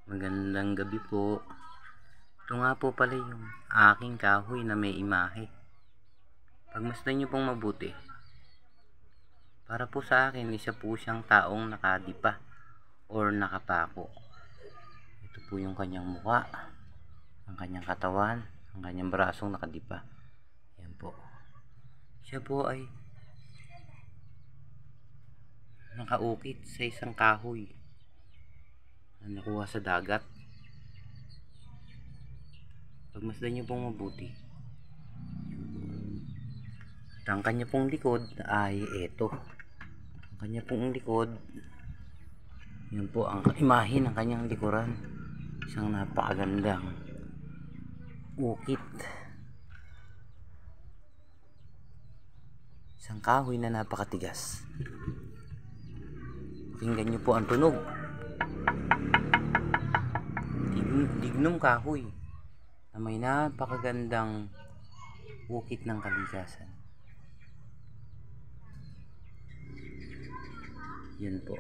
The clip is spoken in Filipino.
Magandang gabi po. Ito nga po pala yung aking kahoy na may imahe. Pagmasdan nyo pong mabuti. Para po sa akin, isa po siyang taong nakadipa or nakapako. Ito po yung kanyang mukha, ang kanyang katawan, ang kanyang brasong nakadipa. Yan po. Siya po ay nakaukit sa isang kahoy na nakuha sa dagat. Pagmasdan nyo pong mabuti. At ang kanya pong likod ay eto. Ang kanya pong likod, yun po ang imahe ng kanyang likuran. Isang napakagandang ukit. Isang kahoy na napakatigas. Pakinggan nyo po ang tunog. Dignum kahoy na may napakagandang ukit ng kalikasan. Yun po.